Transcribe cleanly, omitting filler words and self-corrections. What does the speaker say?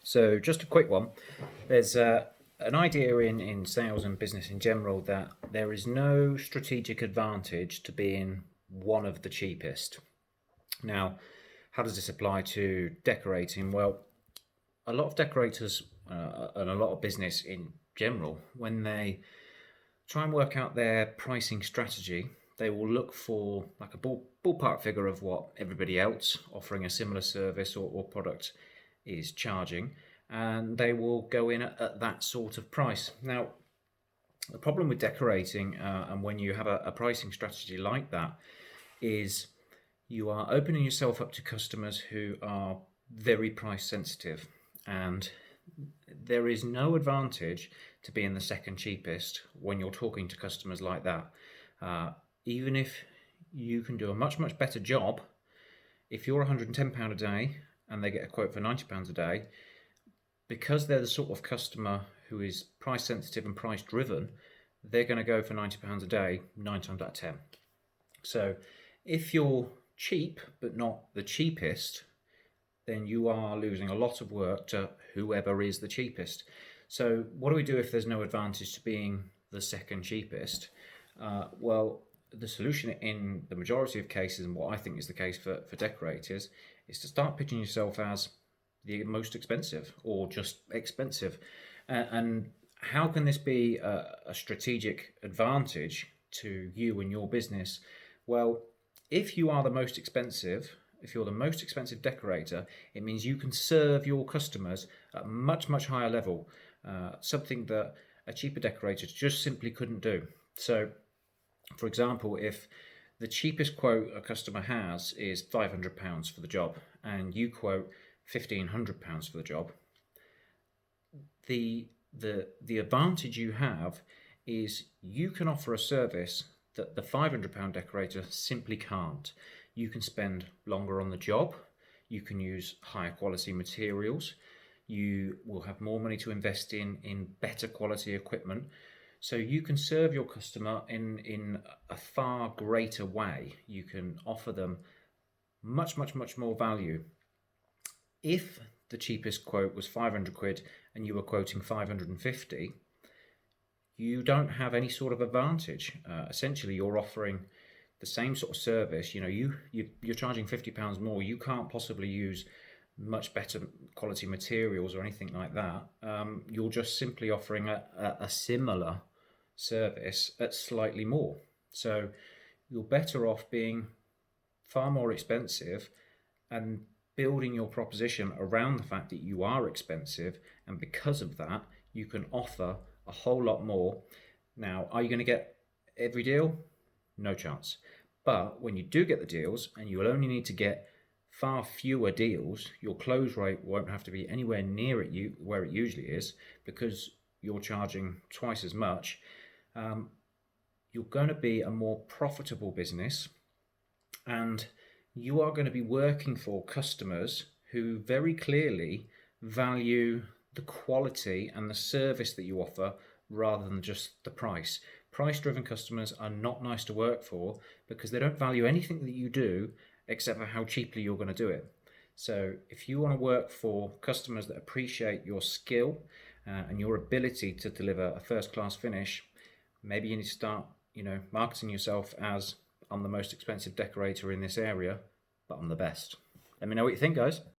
So, just a quick one. There's an idea in sales and business in general that there is no strategic advantage to being one of the cheapest. Now, how does this apply to decorating? Well, a lot of decorators and a lot of business in general, when they try and work out their pricing strategy, they will look for like a ballpark figure of what everybody else offering a similar service or product is charging, and they will go in at that sort of price. Now, the problem with decorating and when you have a pricing strategy like that is you are opening yourself up to customers who are very price sensitive, and there is no advantage to being the second cheapest when you're talking to customers like that. Even if you can do a much better job, if you're £110 a day and they get a quote for £90 a day, because they're the sort of customer who is price sensitive and price driven, they're going to go for £90 a day 9 times out of 10. So if you're cheap but not the cheapest, then you are losing a lot of work to whoever is the cheapest. So what do we do if there's no advantage to being the second cheapest? Well, the solution in the majority of cases, and what I think is the case for decorators, is to start pitching yourself as the most expensive or just expensive. And how can this be a strategic advantage to you and your business? Well, if you are the most expensive, if you're the most expensive decorator, it means you can serve your customers at a much higher level, something that a cheaper decorator just simply couldn't do. So, for example, if the cheapest quote a customer has is £500 for the job, and you quote £1,500 for the job, the advantage you have is you can offer a service that the £500 decorator simply can't. You can spend longer on the job, you can use higher quality materials, you will have more money to invest in better quality equipment. So you can serve your customer in a far greater way. You can offer them much more value. If the cheapest quote was 500 quid and you were quoting 550, you don't have any sort of advantage. Essentially, you're offering the same sort of service. You're charging £50 more. You can't possibly use much better quality materials or anything like that. You're just simply offering a similar service at slightly more. So you're better off being far more expensive and building your proposition around the fact that you are expensive, and because of that you can offer a whole lot more. Now, are you going to get every deal? No chance. But when you do get the deals, and you will only need to get far fewer deals, your close rate won't have to be anywhere near where it usually is, because you're charging twice as much. You're going to be a more profitable business, and you are going to be working for customers who very clearly value the quality and the service that you offer rather than just the price. Price-driven customers are not nice to work for because they don't value anything that you do except for how cheaply you're going to do it. So if you want to work for customers that appreciate your skill and your ability to deliver a first-class finish, maybe you need to start, marketing yourself as, I'm the most expensive decorator in this area, but I'm the best. Let me know what you think, guys.